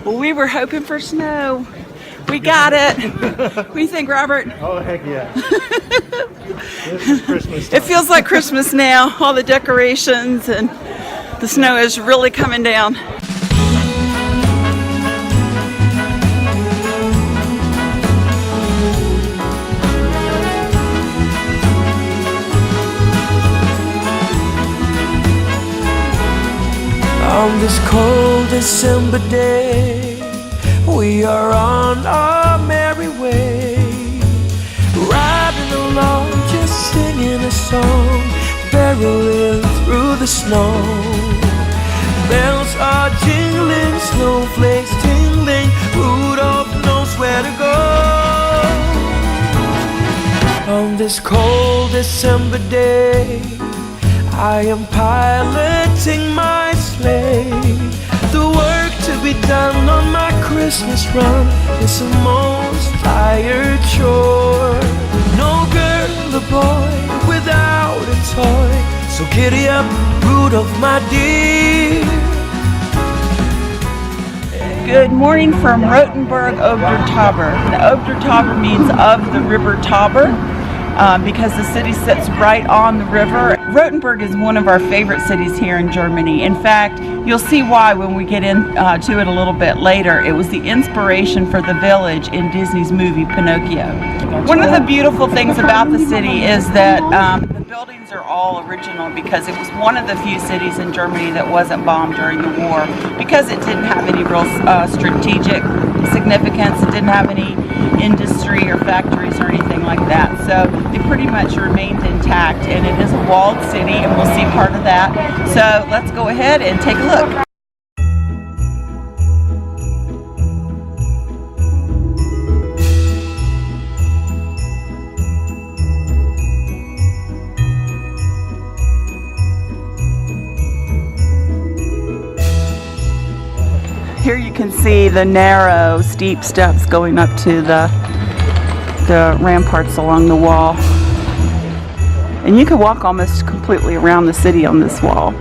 Well, we were hoping for snow. We got it. What do you think, Robert? Oh, heck yeah. This is Christmas time. It feels like Christmas now. All the decorations and the snow is really coming down. On this cold December day, we are on our merry way, riding along, just singing a song, barreling through the snow. Bells are jingling, snowflakes tingling, Rudolph knows where to go. On this cold December day, I am piloting my sleigh. The work to be done on my Christmas run is the most tired chore. No girl or boy without a toy, so giddy up, Rudolph, my dear. Good morning from Rothenburg Tauber. The Tauber means of the river Tauber. Because the city sits right on the river. Rothenburg is one of our favorite cities here in Germany. In fact, you'll see why when we get into it a little bit later. It was the inspiration for the village in Disney's movie Pinocchio. One of the beautiful things about the city is that the buildings are all original because it was one of the few cities in Germany that wasn't bombed during the war because it didn't have any real strategic significance. It didn't have any industry or factories or anything like that. So they pretty much remained intact, and it is a walled city, and we'll see part of that. So let's go ahead and take a look. Here you can see the narrow, steep steps going up to the ramparts along the wall. And you could walk almost completely around the city on this wall.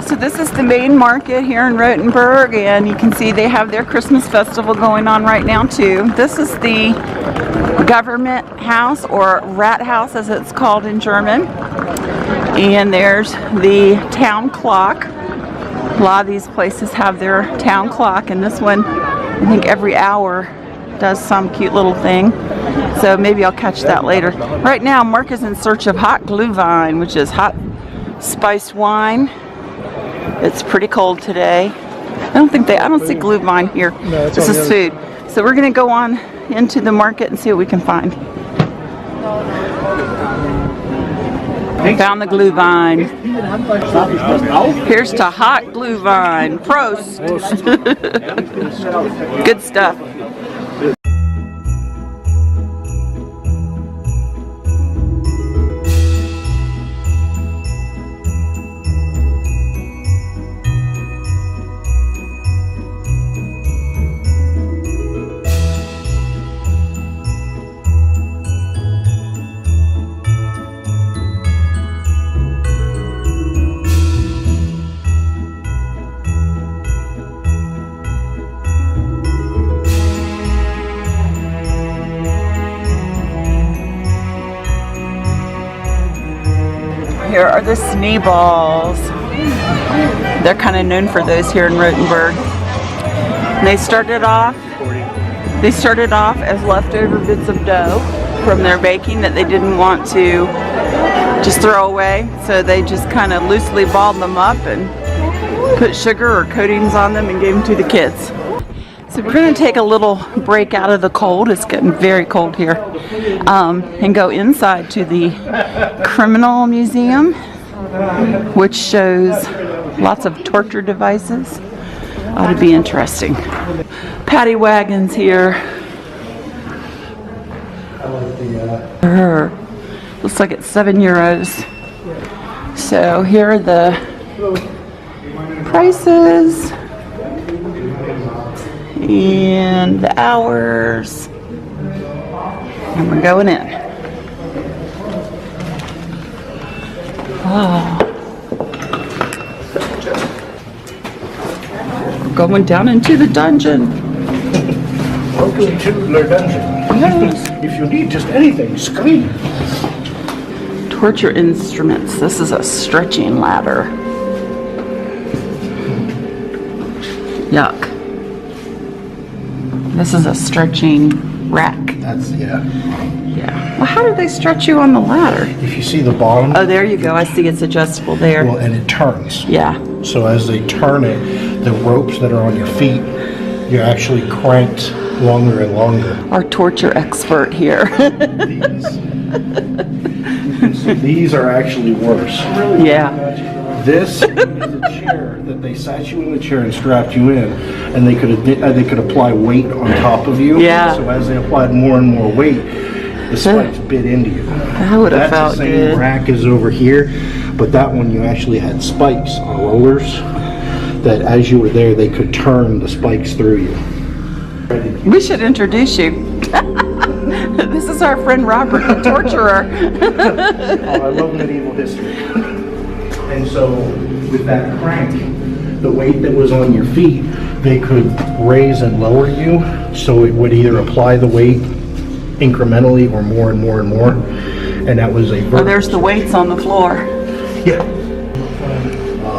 So this is the main market here in Rothenburg, and you can see they have their Christmas festival going on right now too. This is the government house, or rat house as it's called in German. And there's the town clock. A lot of these places have their town clock, and this one, I think every hour does some cute little thing. So maybe I'll catch that later. Right now, Mark is in search of hot Glühwein, which is hot spiced wine. It's pretty cold today. I don't see Glühwein here. No, this is food. So we're going to go on into the market and see what we can find. Found the Glühwein. Here's to hot Glühwein. Prost! Good stuff. Here are the Schneeballs. They're kind of known for those here in Rothenburg. And they started off as leftover bits of dough from their baking that they didn't want to just throw away. So they just kind of loosely balled them up and put sugar or coatings on them and gave them to the kids. So we're going to take a little break out of the cold. It's getting very cold here. And go inside to the Criminal Museum, which shows lots of torture devices. Ought to be interesting. Paddy wagons here. Looks like it's €7. So here are the prices and the hours. And we're going in. Oh. We're going down into the dungeon. Welcome to the dungeon. Yes. If you need just anything, scream. Torture instruments. This is a stretching ladder. Yuck. This is a stretching rack. That's, yeah. Yeah. Well, how do they stretch you on the ladder? If you see the bottom. Oh, there you go. I see it's adjustable there. Well, and it turns. Yeah. So as they turn it, the ropes that are on your feet, you're actually cranked longer and longer. Our torture expert here. These are actually worse. Yeah. This is a chair that they sat you in the chair and strapped you in, and they could apply weight on top of you. Yeah. So as they applied more and more weight, the spikes bit into you. That would have felt That's the good. same rack is over here, but that one you actually had spikes on rollers that as you were there, they could turn the spikes through you. We should introduce you. This is our friend Robert, the torturer. Oh, I love medieval history. And so with that crank, the weight that was on your feet, they could raise and lower you, so it would either apply the weight incrementally or more and more and more. And that was a Oh, there's the weights on the floor. Yeah.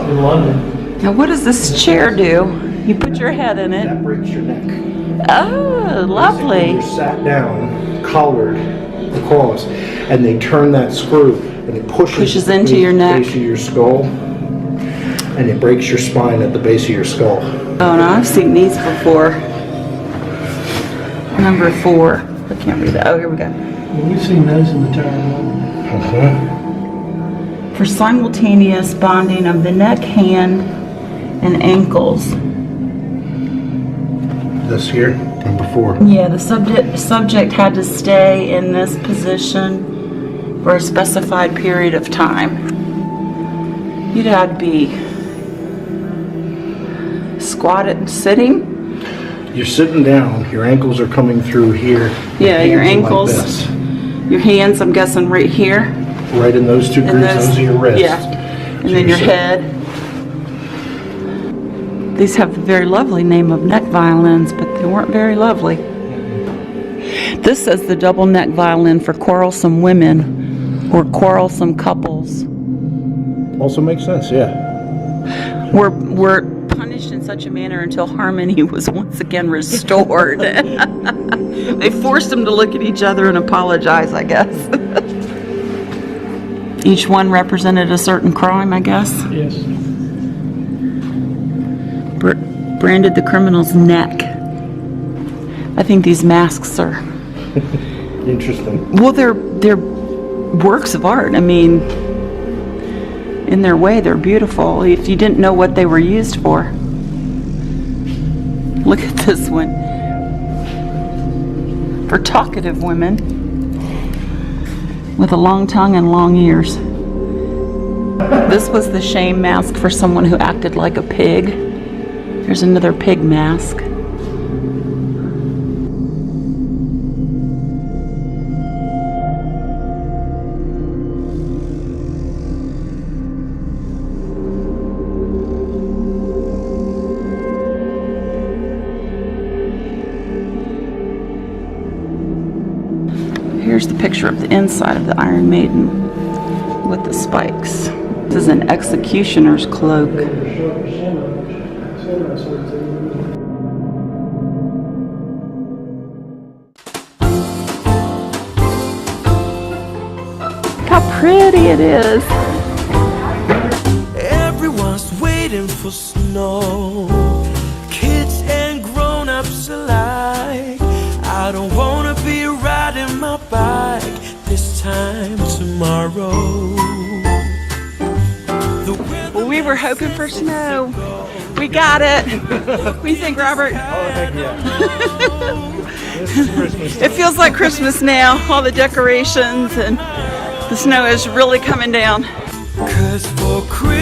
In London. Now what does this chair do? You put your head in it. That breaks your neck. Oh, lovely. You're sat down, collared across, and they turn that screw, and it pushes into your neck. base of your skull, and it breaks your spine at the base of your skull. Oh, no, I've seen these before. Number 4. I can't read that. Oh, here we go. We've seen those in the Tower. For simultaneous bonding of the neck, hand, and ankles. This here, number 4. Yeah, the subject had to stay in this position for a specified period of time. You'd have to be squatted, sitting. You're sitting down, your ankles are coming through here. Yeah, your hands are ankles. like this. Your hands, I'm guessing, right here. Right in those two And grooves, those are your wrists. Yeah, and then your head. These have the very lovely name of neck violins, but they weren't very lovely. This says the double neck violin for quarrelsome women or quarrelsome couples. Also makes sense, yeah. Were punished in such a manner until harmony was once again restored. They forced them to look at each other and apologize, I guess. Each one represented a certain crime, I guess. Yes. Branded the criminal's neck. I think these masks are... Interesting. Well, they're works of art. I mean, in their way, they're beautiful. If you didn't know what they were used for. Look at this one. For talkative women with a long tongue and long ears. This was the shame mask for someone who acted like a pig. There's another pig mask. Here's the picture of the inside of the Iron Maiden with the spikes. This is an executioner's cloak. How pretty it is. Everyone's waiting waiting for snow. Kids and grown-ups alike, I don't wanna be riding my bike this time tomorrow. Well, we were hoping for snow. We got it. What do you think, Robert? Oh, heck yeah. This is Christmas. It feels like Christmas now. All the decorations and the snow is really coming down. 'Cause for Christmas